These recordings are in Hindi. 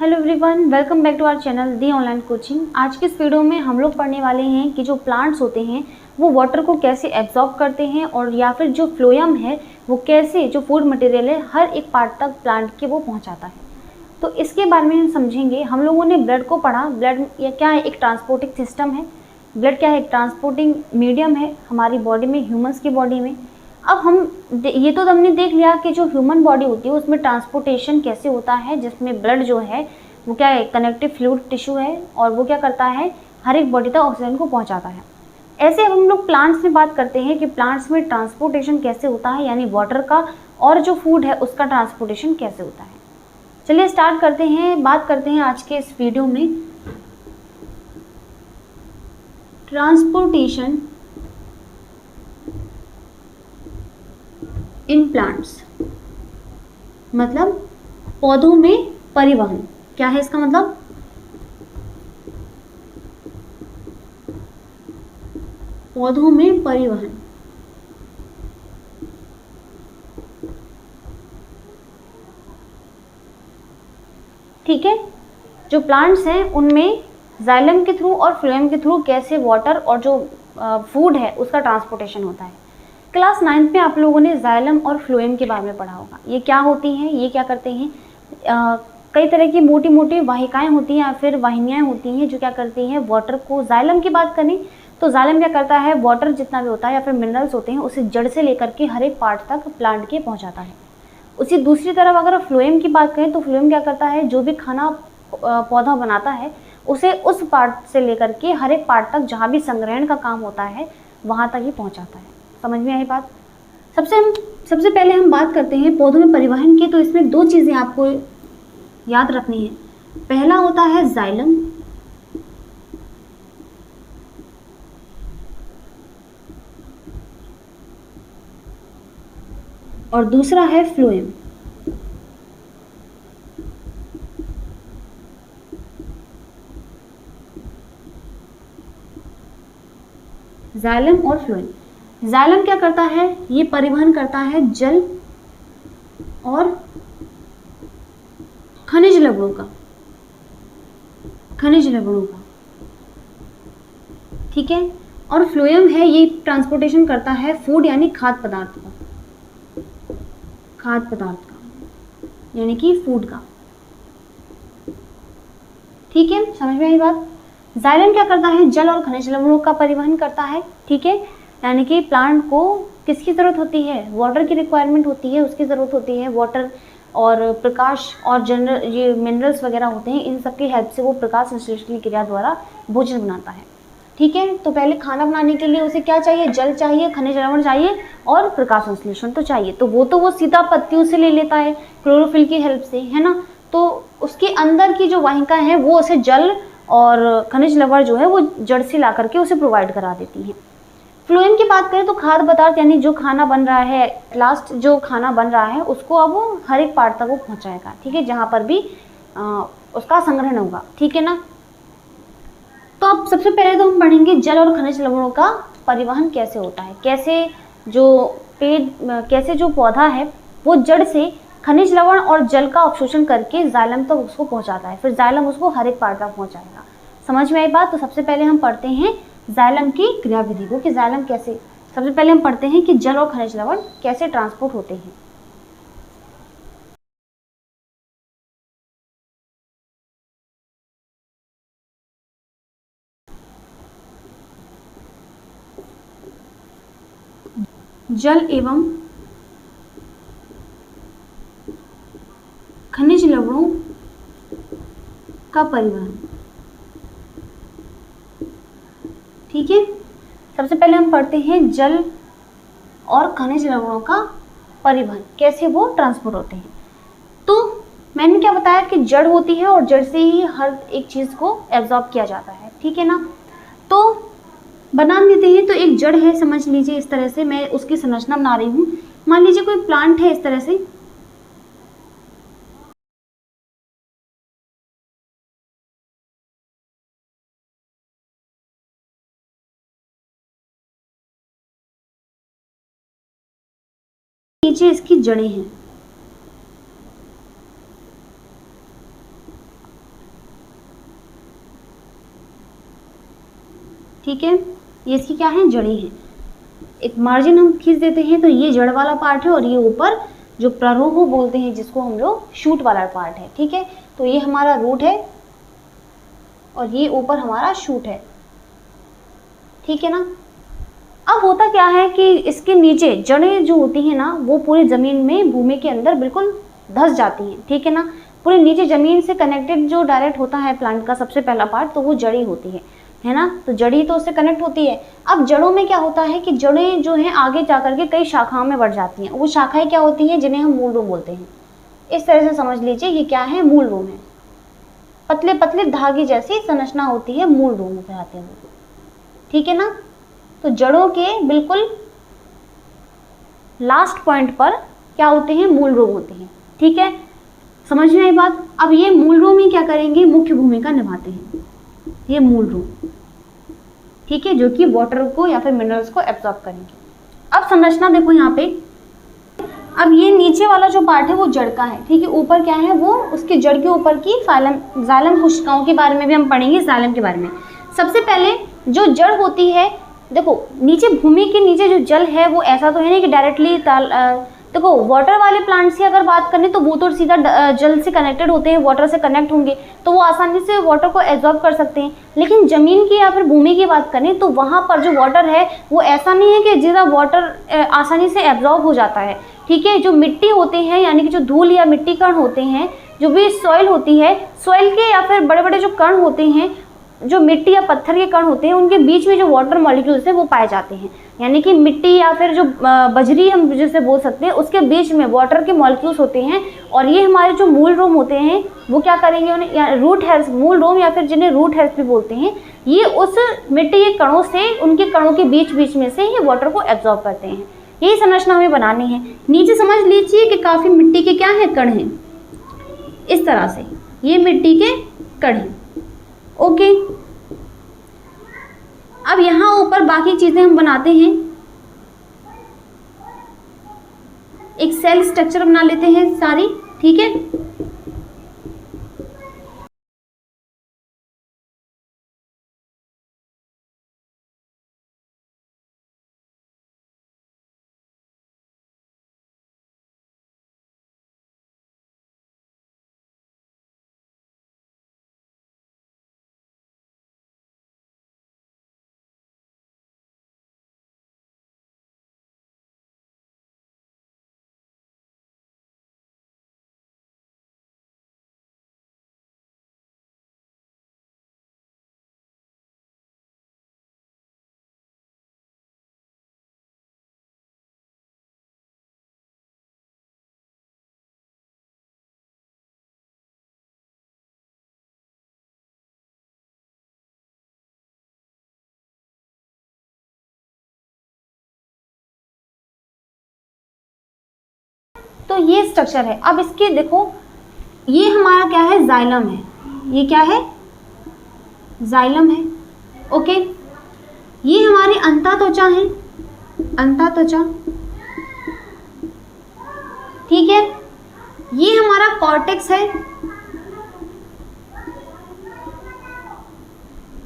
Hello everyone, welcome back to our channel the online coaching. आज की इस वीडियो में हम लोग पढ़ने वाले हैं कि जो प्लांट्स होते हैं वो वाटर को कैसे एब्जॉर्ब करते हैं और या फिर जो फ्लोएम है वो कैसे जो फूड मटेरियल है हर एक पार्ट तक प्लांट के वो पहुंचाता है। तो इसके बारे में हम समझेंगे। हम लोगों ने ब्लड को पढ़ा। ब्लड या क्या है, एक ट्रांसपोर्टिंग सिस्टम है। ब्लड क्या है, एक ट्रांसपोर्टिंग मीडियम है हमारी बॉडी में, ह्यूमंस की बॉडी में। अब हम ये तो हमने देख लिया कि जो ह्यूमन बॉडी होती है उसमें ट्रांसपोर्टेशन कैसे होता है, जिसमें ब्लड जो है वो क्या है, कनेक्टिव फ्लूइड टिश्यू है और वो क्या करता है, हर एक बॉडी तक ऑक्सीजन को पहुंचाता है। ऐसे अब हम लोग प्लांट्स में बात करते हैं कि प्लांट्स में ट्रांसपोर्टेशन कैसे होता है, यानी वाटर का और जो फूड है उसका ट्रांसपोर्टेशन कैसे होता है। चलिए स्टार्ट करते हैं, बात करते हैं आज के इस वीडियो में ट्रांसपोर्टेशन इन प्लांट्स, मतलब पौधों में परिवहन। क्या है इसका मतलब? पौधों में परिवहन। ठीक है, जो प्लांट्स हैं उनमें जाइलम के थ्रू और फ्लोएम के थ्रू कैसे वाटर और जो फूड है उसका ट्रांसपोर्टेशन होता है। क्लास 9th में आप लोगों ने जाइलम और फ्लोएम के बारे में पढ़ा होगा। ये क्या होती हैं, ये क्या करते हैं? कई तरह की मोटी मोटी वाहिकाएं होती हैं या फिर वाहिनियां होती हैं जो क्या करती हैं, वाटर को। जाइलम की बात करें तो जाइलम क्या करता है, वाटर जितना भी होता है या फिर मिनरल्स होते हैं उसे जड़ से लेकर के हर एक पार्ट तक प्लांट के पहुंचाता है। उसी दूसरी तरफ अगर फ्लोएम की बात करें तो फ्लोएम क्या करता है, जो भी खाना पौधा बनाता है उसे उस पार्ट से लेकर के हर एक पार्ट तक जहाँ भी संग्रहण का काम होता है वहाँ तक ही पहुँचाता है। समझ में आई बात? सबसे पहले हम बात करते हैं पौधों में परिवहन की। तो इसमें दो चीज़ें आपको याद रखनी है। पहला होता है जाइलम और दूसरा है फ्लोएम। जाइलम और फ्लोएम। जाइलम क्या करता है, ये परिवहन करता है जल और खनिज लवणों का, ठीक है। और फ्लोएम है, ये ट्रांसपोर्टेशन करता है फूड यानी खाद्य पदार्थ का, यानी कि फूड का। ठीक है, समझ में आई बात? जाइलम क्या करता है, जल और खनिज लवणों का परिवहन करता है। ठीक है, यानी कि प्लांट को किसकी जरूरत होती है, वाटर की रिक्वायरमेंट होती है, उसकी जरूरत होती है वाटर और प्रकाश और जनरल ये मिनरल्स वगैरह होते हैं, इन सब की हेल्प से वो प्रकाश संश्लेषण की क्रिया द्वारा भोजन बनाता है। ठीक है, तो पहले खाना बनाने के लिए उसे क्या चाहिए, जल चाहिए, खनिज लवण चाहिए और प्रकाश संश्लेषण तो चाहिए। तो वो सीधा पत्तियों से ले लेता है क्लोरोफिल की हेल्प से, है ना। तो उसके अंदर की जो वाहिका है वो उसे जल और खनिज लवण जो है वो जड़ से ला करके उसे प्रोवाइड करा देती है। फ्लोएम की बात करें तो खाद्य पदार्थ, यानी जो खाना बन रहा है, लास्ट जो खाना बन रहा है उसको अब वो हर एक पार्ट तक वो पहुंचाएगा। ठीक है, जहां पर भी उसका संग्रहण होगा। ठीक है ना। तो अब सबसे पहले तो हम पढ़ेंगे जल और खनिज लवणों का परिवहन कैसे होता है, कैसे जो पौधा है वो जड़ से खनिज लवण और जल का अवशोषण करके जाइलम तक उसको पहुंचाता है, फिर जाइलम उसको हर एक पार्ट तक पहुंचाएगा। समझ में आई बात? तो सबसे पहले हम पढ़ते हैं जाइलम की क्रियाविधि को कि जाइलम कैसे, सबसे पहले हम पढ़ते हैं कि जल और खनिज लवण कैसे ट्रांसपोर्ट होते हैं। जल एवं खनिज लवणों का परिवहन। ठीक है, सबसे पहले हम पढ़ते हैं जल और खनिज लवणों का परिवहन, कैसे वो ट्रांसपोर्ट होते हैं। तो मैंने क्या बताया कि जड़ होती है और जड़ से ही हर एक चीज को एब्जॉर्ब किया जाता है। ठीक है ना। तो बना देते हैं। तो एक जड़ है, समझ लीजिए इस तरह से, मैं उसकी संरचना बना रही हूँ। मान लीजिए कोई प्लांट है इस तरह से, नीचे इसकी जड़ें हैं। ठीक है, ये इसकी क्या है, जड़ी है। एक मार्जिन हम खींच देते हैं तो ये जड़ वाला पार्ट है और ये ऊपर जो प्ररोह बोलते हैं जिसको हम लोग शूट वाला पार्ट है। ठीक है, तो ये हमारा रूट है और ये ऊपर हमारा शूट है। ठीक है ना। अब होता क्या है कि इसके नीचे जड़ें जो होती हैं ना वो पूरी ज़मीन में भूमि के अंदर बिल्कुल धस जाती हैं। ठीक है ना, पूरे नीचे ज़मीन से कनेक्टेड जो डायरेक्ट होता है प्लांट का सबसे पहला पार्ट, तो वो जड़ी होती है ना। तो जड़ी तो उससे कनेक्ट होती है। अब जड़ों में क्या होता है कि जड़ें जो हैं आगे जाकर के कई शाखाओं में बढ़ जाती हैं। वो शाखाएं क्या होती हैं, जिन्हें हम मूल रूम बोलते हैं। इस तरह से समझ लीजिए ये क्या है, मूल रूम है। पतले पतले धागे जैसी संरचना होती है मूल रूम पे आते हुए। ठीक है ना। तो जड़ों के बिल्कुल लास्ट पॉइंट पर क्या होते हैं, मूल रूम होते हैं। ठीक है, समझ में आई बात। अब ये मूल रूम ही क्या करेंगे, मुख्य भूमिका निभाते हैं, ये मूल रूम। ठीक है, जो कि वाटर को या फिर मिनरल्स को एब्जॉर्ब करेंगे। अब संरचना देखो यहाँ पे। अब ये नीचे वाला जो पार्ट है वो जड़ का है। ठीक है, ऊपर क्या है, वो उसके जड़ के ऊपर की जाइलम कोशिकाओं के बारे में भी हम पढ़ेंगे, जाइलम के बारे में। सबसे पहले जो जड़ होती है, देखो नीचे भूमि के नीचे जो जल है वो ऐसा तो है नहीं कि डायरेक्टली देखो वाटर वाले प्लांट्स की अगर बात करें तो वो तो सीधा जल से कनेक्टेड होते हैं, वाटर से कनेक्ट होंगे तो वो आसानी से वाटर को एब्जॉर्ब कर सकते हैं। लेकिन ज़मीन की या फिर भूमि की बात करें तो वहाँ पर जो वाटर है वो ऐसा नहीं है कि जितना वाटर आसानी से एब्जॉर्ब हो जाता है। ठीक है, जो मिट्टी होते हैं यानी कि जो धूल या मिट्टी कण होते हैं, जो भी सॉइल होती है, सॉइल के या फिर बड़े बड़े जो कण होते हैं, जो मिट्टी या पत्थर के कण होते हैं, उनके बीच में जो वाटर मॉलिक्यूल्स है वो पाए जाते हैं। यानी कि मिट्टी या फिर जो बजरी हम जिसे बोल सकते हैं उसके बीच में वाटर के मॉलिक्यूल्स होते हैं। और ये हमारे जो मूल रूम होते हैं वो क्या करेंगे, उन्हें या रूट हेयर्स, मूल रूम या फिर जिन्हें रूट हेयर्स भी बोलते हैं, ये उस मिट्टी के कणों से, उनके कणों के बीच बीच में से ही वाटर को एब्जॉर्ब करते हैं। यही संरचना हमें बनानी है। नीचे समझ लीजिए कि काफ़ी मिट्टी के क्या है, कण हैं। इस तरह से ये मिट्टी के कण हैं। ओके, अब यहाँ ऊपर बाकी चीज़ें हम बनाते हैं। एक सेल स्ट्रक्चर बना लेते हैं सारी। ठीक है, तो ये स्ट्रक्चर है। अब इसके देखो, ये हमारा क्या है, जाइलम है। ये क्या है, जाइलम है। ओके, ये हमारी अंतःत्वचा है, अंतःत्वचा। ठीक है, ये हमारा कॉर्टेक्स है,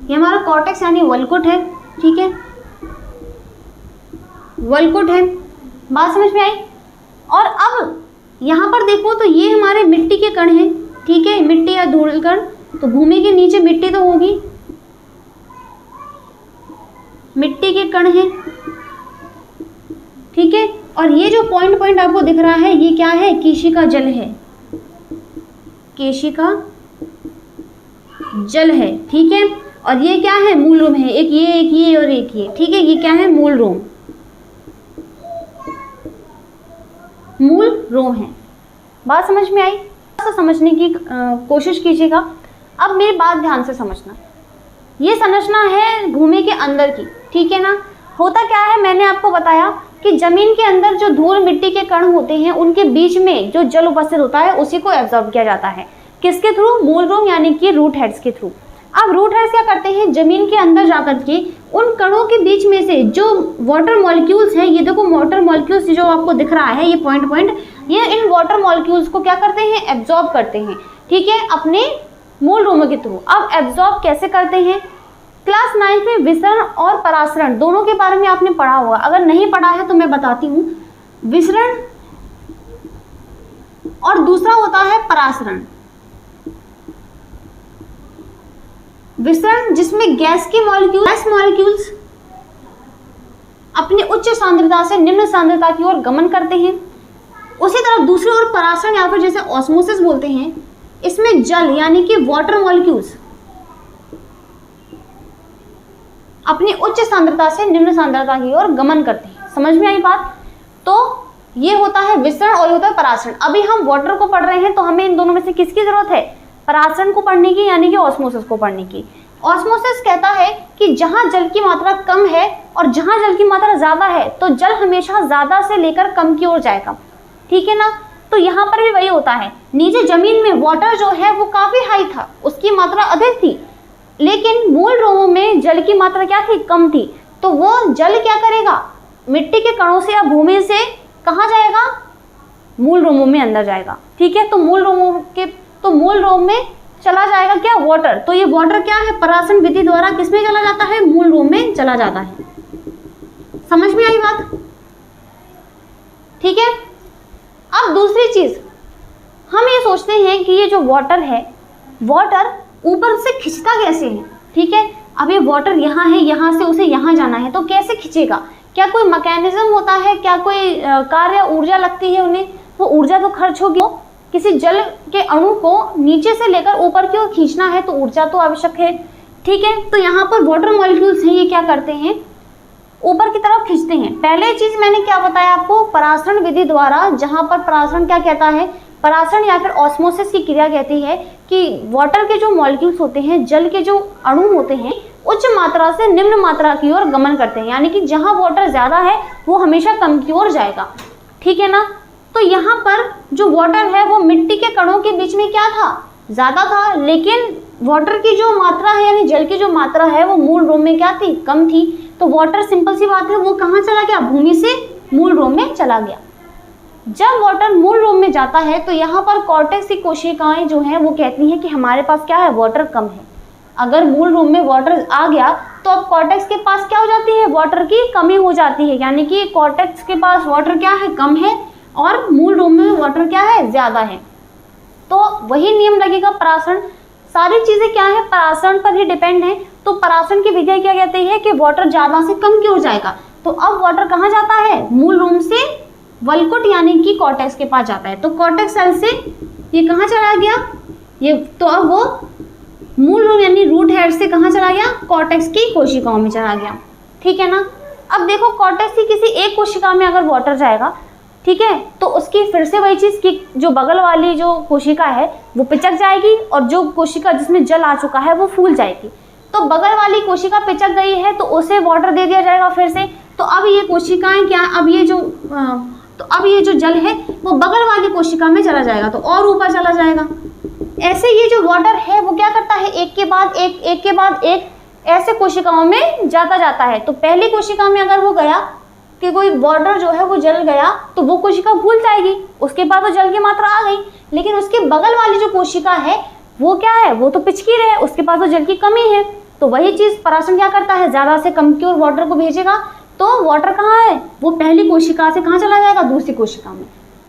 ये हमारा कॉर्टेक्स यानी वल्कुट है। ठीक है, वल्कुट है। बात समझ में आई। और अब यहाँ पर देखो तो ये हमारे मिट्टी के कण हैं। ठीक है, मिट्टी या धूल कण। तो भूमि के नीचे मिट्टी तो होगी, मिट्टी के कण हैं। ठीक है, और ये जो पॉइंट पॉइंट आपको दिख रहा है ये क्या है, केशिका जल है, केशिका जल है। ठीक है, और ये क्या है, मूल रूम है। एक ये और एक ये। ठीक है, ये क्या है, मूल रूम, मूल रोम है। बात समझ में आई। समझने की कोशिश कीजिएगा। अब मेरी बात ध्यान से समझना। ये संरचना है भूमि के अंदर की। ठीक है ना। होता क्या है, मैंने आपको बताया कि जमीन के अंदर जो धूल मिट्टी के कण होते हैं उनके बीच में जो जल उपस्थित होता है उसी को एब्जॉर्ब किया जाता है। किसके थ्रू, मूल रूम यानी कि रूट हेड्स के थ्रू। अब रूट हेड्स क्या करते हैं, जमीन के अंदर जाकर के उन कणों के बीच में से जो वाटर मॉलिक्यूल्स हैं, ये देखो वाटर मॉलिक्यूल्स जो आपको दिख रहा है, ये पॉइंट पॉइंट, ये इन वाटर मॉलिक्यूल्स को क्या करते हैं, एब्जॉर्ब करते हैं। ठीक है, अपने मूल रूमों के थ्रू। अब एब्जॉर्ब कैसे करते हैं, क्लास 9 में विसरण और परासरण दोनों के बारे में आपने पढ़ा होगा, अगर नहीं पढ़ा है तो मैं बताती हूँ। विसरण और दूसरा होता है परासरण। विसरण जिसमें गैस मॉलिक्यूल्स अपनी उच्च सांद्रता से निम्न सांद्रता की ओर गमन करते हैं। उसी तरफ दूसरी ओर परासरण या फिर जैसे ऑस्मोसिस बोलते हैं, इसमें जल यानी कि वाटर मॉलिक्यूल्स अपनी उच्च सांद्रता से निम्न सांद्रता की ओर गमन करते हैं। समझ में आई बात? तो ये होता है विसरण और ये होता है परासरण। अभी हम वाटर को पढ़ रहे हैं तो हमें इन दोनों में से किसकी जरूरत है? परासरण को पढ़ने की, यानी कि ऑस्मोसिस को पढ़ने की। ऑस्मोसिस कहता है कि जहां जल की मात्रा कम है और जहां जल की मात्रा ज्यादा है तो जल हमेशा ज्यादा से लेकर कम की ओर जाएगा, ठीक है ना। तो यहाँ पर भी वही होता है, नीचे जमीन में वाटर जो है वो काफी हाई था, उसकी मात्रा अधिक थी, लेकिन मूल रोमों में जल की मात्रा क्या थी? कम थी। तो वो जल क्या करेगा? मिट्टी के कणों से या भूमि से कहाँ जाएगा? मूल रोमों में अंदर जाएगा, ठीक है। तो मूल रोम में चला जाएगा क्या? वाटर। तो ये वाटर क्या है? परासरण विधि द्वारा किसमें चला जाता है? मूल रोम में चला जाता है। समझ में आई बात? ठीक है। अब दूसरी चीज, हम ये सोचते हैं कि ये जो वाटर है, वाटर ऊपर से खिंचता कैसे है? ठीक है, अब ये वाटर यहाँ है, यहाँ से उसे यहाँ जाना है, तो कैसे खिंचेगा? क्या कोई मैकेनिज्म होता है? क्या कोई कार्य या ऊर्जा लगती है उन्हें? वो ऊर्जा तो खर्च होगी। किसी जल के अणु को नीचे से लेकर ऊपर की ओर खींचना है तो ऊर्जा तो आवश्यक है, ठीक है। तो यहाँ पर वाटर मॉलिक्यूल्स हैं, ये क्या करते हैं? ऊपर की तरफ खींचते हैं। पहले चीज मैंने क्या बताया आपको? परासरण विधि द्वारा, जहां पर परासरण क्या कहता है? परासरण या फिर ऑस्मोसिस की क्रिया कहती है कि वाटर के जो मॉलिक्यूल्स होते हैं, जल के जो अणु होते हैं, उच्च मात्रा से निम्न मात्रा की ओर गमन करते हैं, यानी कि जहां वाटर ज्यादा है वो हमेशा कम की ओर जाएगा, ठीक है ना। तो यहाँ पर जो वाटर है वो मिट्टी के कणों के बीच में क्या था? ज्यादा था, लेकिन वाटर की जो मात्रा है यानी जल की जो मात्रा है वो मूल रोम में क्या थी? कम थी। तो वाटर, सिंपल सी बात है, वो कहाँ चला गया? भूमि से मूल रोम में चला गया। जब वाटर मूल रोम में जाता है तो यहाँ पर कॉर्टेक्स की कोशिकाएं जो हैं वो कहती हैं कि हमारे पास क्या है? वाटर कम है। अगर मूल रोम में वाटर आ गया तो अब कॉर्टेक्स के पास क्या हो जाती है? वाटर की कमी हो जाती है, यानी कि कॉर्टेक्स के पास वाटर क्या है? कम है, और मूल रोम में वाटर क्या है? ज्यादा है। तो वही नियम लगेगा परासरण। सारी चीजें क्या है? परासरण पर ही डिपेंड है। तो परासरण की विधि क्या कहती है कि वाटर ज्यादा से कम की ओर जाएगा। तो अब वाटर कहाँ जाता है? मूल रोम से वल्कुट यानी कि कॉर्टेक्स के पास जाता है। तो कॉर्टेक्स सेल से ये कहाँ चला गया? ये तो अब वो मूल रोम यानी रूट हेड से कहाँ चला गया? कॉर्टेक्स की कोशिकाओं में चला गया, ठीक है ना। अब देखो, कॉर्टेक्स की किसी एक कोशिका में अगर वाटर जाएगा, ठीक है, तो उसकी फिर से वही चीज की जो बगल वाली जो कोशिका है वो पिचक जाएगी, और जो कोशिका जिसमें जल आ चुका है वो फूल जाएगी। तो बगल वाली कोशिका पिचक गई है तो उसे वाटर दे दिया जाएगा फिर से। तो अब ये कोशिकाएं क्या, अब ये जो जल है वो बगल वाली कोशिका में चला जाएगा, तो और ऊपर चला जाएगा। ऐसे ये जो वाटर है वो क्या करता है? एक के बाद एक ऐसे कोशिकाओं में जाता है। तो पहली कोशिका में अगर वो गया कि कोई वाटर जो है वो जल गया तो वो कोशिका भूल जाएगी, उसके बाद तो जल की मात्रा आ गई। लेकिन उसके बगल वाली जो कोशिका है वो क्या है? वो तो पिचकी रहे, उसके पास तो जल की कमी है। तो वही चीज परासरण क्या करता है? ज्यादा से कम की ओर वाटर को भेजेगा। तो वाटर कहाँ है? वो पहली कोशिका से कहाँ चला जाएगा? दूसरी कोशिका में,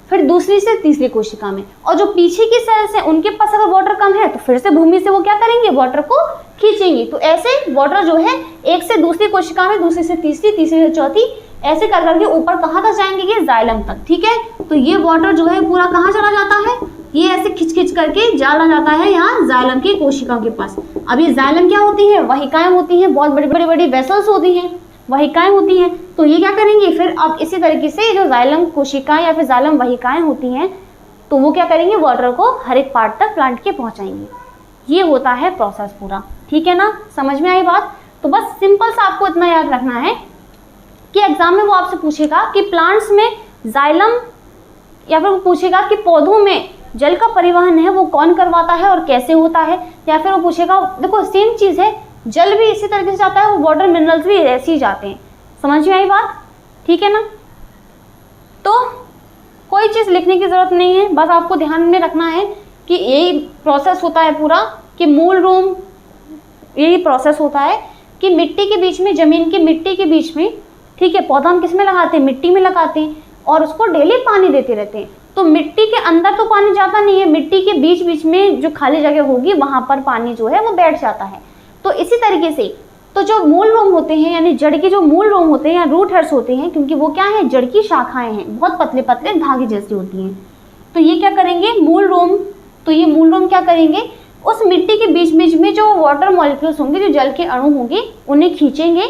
फिर दूसरी से तीसरी कोशिका में। और जो पीछे की सेल्स है उनके पास अगर वाटर कम है तो फिर से भूमि से वो क्या करेंगे? वाटर को खींचेंगे। तो ऐसे वाटर जो है एक से दूसरी कोशिका में, दूसरी से तीसरी, तीसरी से चौथी, ऐसे कर करके ऊपर कहाँ तक जाएंगे? ये जाइलम तक, ठीक है। तो ये वाटर जो है पूरा कहाँ चला जाता है? ये ऐसे खिंच करके डाला जाता है यहाँ जाइलम की कोशिकाओं के पास। अब ये जाइलम क्या होती है? वाहिकाएं होती हैं, बहुत बड़ी वेसल्स होती हैं, वाहिकाएं होती हैं। तो ये क्या करेंगे फिर? अब इसी तरीके से जो जाइलम कोशिकाएं या फिर जाइलम वाहिकाएं होती हैं तो वो क्या करेंगे? वाटर को हर एक पार्ट तक प्लांट के पहुंचाएंगे। ये होता है प्रोसेस पूरा, ठीक है ना। समझ में आई बात? तो बस सिंपल सा आपको इतना याद रखना है कि एग्जाम में वो आपसे पूछेगा कि प्लांट्स में जाइलम, या फिर वो पूछेगा कि पौधों में जल का परिवहन है वो कौन करवाता है और कैसे होता है, या फिर वो पूछेगा, देखो सेम चीज है, जल भी इसी तरीके से जाता है, वो वाटर मिनरल्स भी ऐसे ही जाते हैं। समझ में आई बात? ठीक है ना। तो कोई चीज लिखने की जरूरत नहीं है, बस आपको ध्यान में रखना है कि यही प्रोसेस होता है पूरा, कि मूल रोम यही प्रोसेस होता है कि मिट्टी के बीच में, जमीन की मिट्टी के बीच में, ठीक है, पौधा हम किस में लगाते हैं, मिट्टी में लगाते हैं और उसको डेली पानी देते रहते हैं। तो मिट्टी के अंदर तो पानी जाता नहीं है, मिट्टी के बीच बीच में जो खाली जगह होगी वहां पर पानी जो है वो बैठ जाता है। तो इसी तरीके से तो जो मूल रोम होते हैं, यानी जड़ के जो मूल रोम होते हैं या रूट हेयर्स होते हैं, क्योंकि वो क्या है, जड़ की शाखाएं हैं, बहुत पतले पतले धागे जैसी होती हैं। तो ये क्या करेंगे, मूल रोम, तो ये मूल रोम क्या करेंगे, उस मिट्टी के बीच बीच में जो वाटर मॉलिक्यूल्स होंगे, जो जल के अणु होंगे, उन्हें खींचेंगे।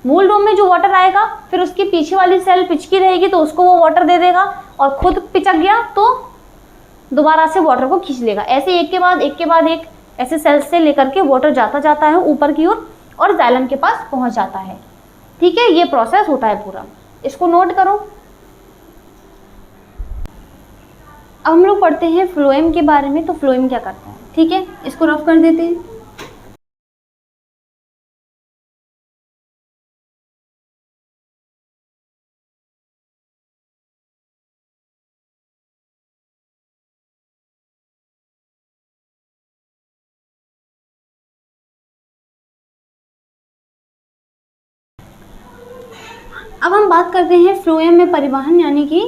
मूल रोम में जो वाटर आएगा, फिर उसके पीछे वाली सेल पिचकी रहेगी तो उसको वो वाटर दे देगा, और खुद पिचक गया तो दोबारा से वाटर को खींच लेगा। ऐसे एक के बाद एक ऐसे सेल से लेकर के वाटर जाता जाता है ऊपर की ओर और जाइलम के पास पहुंच जाता है। ठीक है, ये प्रोसेस होता है पूरा, इसको नोट करो। अब हम लोग पढ़ते हैं फ्लोएम के बारे में। तो फ्लोएम क्या करता है, ठीक है, इसको रफ कर देते हैं। अब हम बात करते हैं फ्लोएम में परिवहन, यानी कि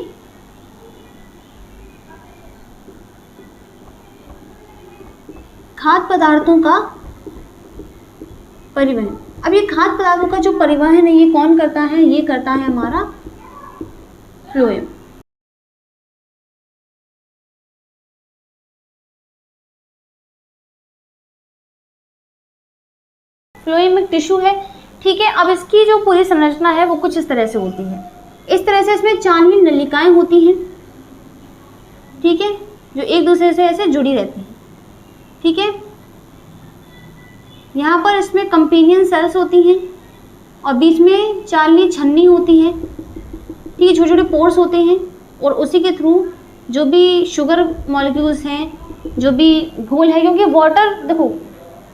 खाद्य पदार्थों का परिवहन। अब ये खाद्य पदार्थों का जो परिवहन है ये कौन करता है, ये करता है हमारा फ्लोएम। फ्लोएम एक टिश्यू है, ठीक है। अब इसकी जो पूरी संरचना है वो कुछ इस तरह से होती है। इस तरह से इसमें 4 नलिकाएं होती हैं, ठीक है, जो एक दूसरे से ऐसे जुड़ी रहती हैं, ठीक है। यहाँ पर इसमें कंपेनियन सेल्स होती हैं और बीच में 4 छन्नी होती है, ठीक है, छोटे छोटे पोर्स होते हैं और उसी के थ्रू जो भी शुगर मॉलिक्यूल्स हैं, जो भी घोल है, क्योंकि वाटर देखो,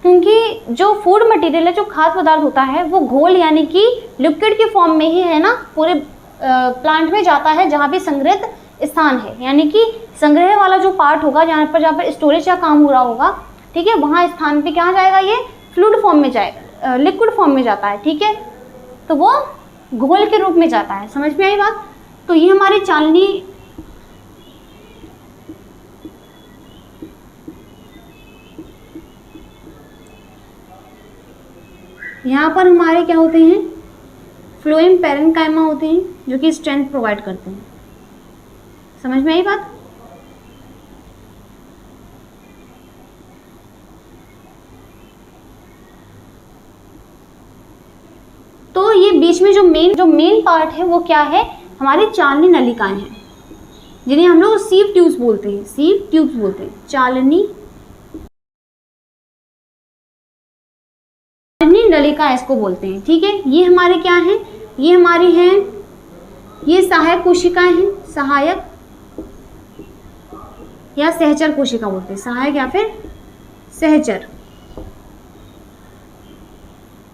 क्योंकि जो फूड मटेरियल है, जो खाद्य पदार्थ होता है वो घोल यानी कि लिक्विड के फॉर्म में ही है ना, पूरे प्लांट में जाता है जहाँ पे संग्रहित स्थान है, यानी कि संग्रह वाला जो पार्ट होगा, जहाँ पर स्टोरेज का काम हो रहा होगा, ठीक है, वहाँ स्थान पे क्या जाएगा, ये फ्लूइड फॉर्म में जाएगा, लिक्विड फॉर्म में जाता है, ठीक है, तो वो घोल के रूप में जाता है। समझ में आई बात। तो ये हमारी चालनी यहाँ पर हमारे क्या होते हैं, फ्लोएम पैरेन्काइमा होते हैं जो कि स्ट्रेंथ प्रोवाइड करते हैं। समझ में आई बात। तो ये बीच में जो मेन पार्ट है वो क्या है, हमारी 4 नलिकाएं हैं, जिन्हें हम लोग सीव ट्यूब्स बोलते हैं, सीव ट्यूब्स बोलते हैं, चालनी नलिका इसको बोलते हैं, ठीक है। ये हमारे क्या हैं, ये हमारी हैं, ये सहायक कोशिकाएं हैं, सहायक या सहचर कोशिका बोलते हैं, सहायक या फिर सहचर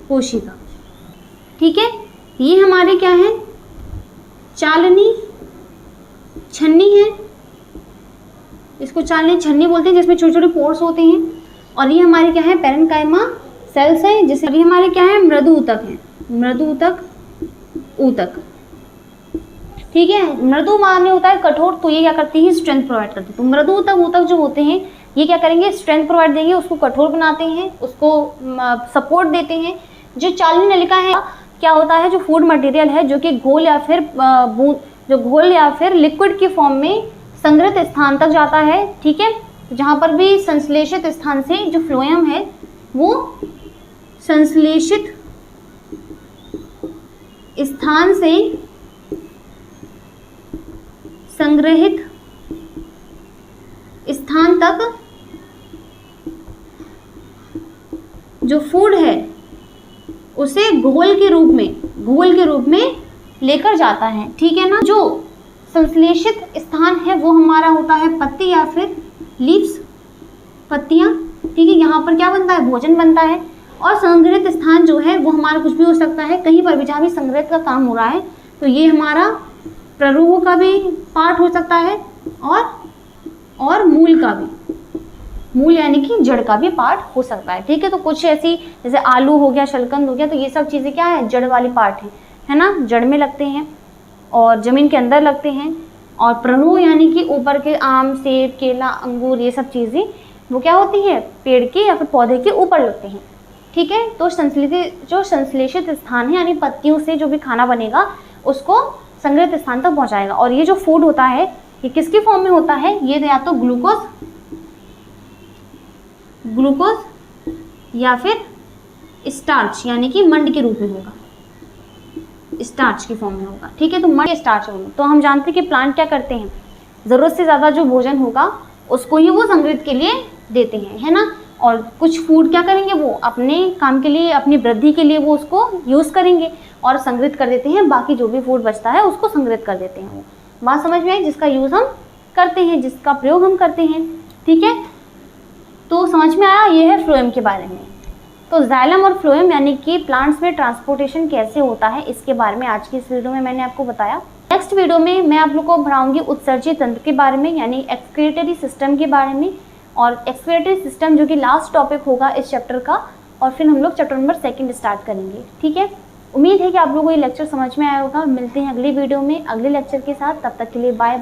कोशिका, ठीक है। ये हमारे क्या है, चालनी छन्नी है, इसको चालनी छन्नी बोलते हैं, जिसमें छोटे छोटे पोर्स होते हैं। और ये हमारे क्या है, पैरेन्काइमा सेल्स हैं, जिससे अभी हमारे क्या है, मृदु ऊतक हैं, मृदु ऊतक, ठीक है। मृदु माने होता है कठोर, तो ये क्या करती है, स्ट्रेंथ प्रोवाइड करती है। तो मृदु ऊतक जो होते हैं ये क्या करेंगे, स्ट्रेंथ प्रोवाइड देंगे, उसको कठोर बनाते हैं, उसको सपोर्ट देते हैं। जो चालनी नलिका है क्या होता है, जो फूड मटेरियल है जो कि घोल या फिर लिक्विड की फॉर्म में संग्रहित स्थान तक जाता है, ठीक है। जहाँ पर भी संश्लेषित स्थान से जो फ्लोएम है वो संश्लेषित स्थान से संग्रहित स्थान तक जो फूड है उसे घोल के रूप में लेकर जाता है, ठीक है ना। जो संश्लेषित स्थान है वो हमारा होता है पत्ती या फिर लीव्स, पत्तियां, ठीक है। यहाँ पर क्या बनता है, भोजन बनता है। और संग्रहित स्थान जो है वो हमारा कुछ भी हो सकता है, कहीं पर भी जहाँ भी संग्रहित का काम हो रहा है, तो ये हमारा प्ररूह का भी पार्ट हो सकता है और मूल का भी, मूल यानी कि जड़ का भी पार्ट हो सकता है, ठीक है। तो कुछ ऐसी जैसे आलू हो गया, शलगम हो गया, तो ये सब चीज़ें क्या है, जड़ वाली पार्ट है ना, जड़ में लगते हैं और ज़मीन के अंदर लगते हैं। और प्रणु यानी कि ऊपर के आम, सेब, केला, अंगूर, ये सब चीज़ें वो क्या होती है, पेड़ के या फिर पौधे के ऊपर लगते हैं, ठीक है। तो जो संश्लेषित स्थान है यानी पत्तियों से जो भी खाना बनेगा उसको संग्रहित स्थान तक पहुंचाएगा। और ये जो फूड होता है ये किसकी फॉर्म में होता है, ये या तो ग्लूकोज या फिर स्टार्च यानी कि मंड के रूप में होगा, स्टार्च की फॉर्म में होगा, ठीक है। तो मंड स्टार्च होगा। तो हम जानते हैं कि प्लांट क्या करते हैं, ज़रूरत से ज़्यादा जो भोजन होगा उसको ही वो संग्रहित के लिए देते हैं, है ना। और कुछ फूड क्या करेंगे, वो अपने काम के लिए, अपनी वृद्धि के लिए वो उसको यूज़ करेंगे और संग्रहित कर देते हैं। बाकी जो भी फूड बचता है उसको संग्रहित कर देते हैं। वो बात समझ में आई, जिसका यूज़ हम करते हैं, जिसका प्रयोग हम करते हैं, ठीक है। तो समझ में आया, ये है फ्लोएम के बारे में। तो जाइलम और फ्लोएम यानी कि प्लांट्स में ट्रांसपोर्टेशन कैसे होता है, इसके बारे में आज की इस वीडियो में मैंने आपको बताया। नेक्स्ट वीडियो में मैं आप लोग को पढ़ाऊंगी उत्सर्जी तंत्र के बारे में यानी एक्सक्रीटरी सिस्टम के बारे में, और एक्सक्रीटरी सिस्टम जो कि लास्ट टॉपिक होगा इस चैप्टर का। और फिर हम लोग चैप्टर नंबर 2 स्टार्ट करेंगे, ठीक है। उम्मीद है कि आप लोगों को ये लेक्चर समझ में आया होगा। मिलते हैं अगली वीडियो में अगले लेक्चर के साथ, तब तक के लिए बाय बाय।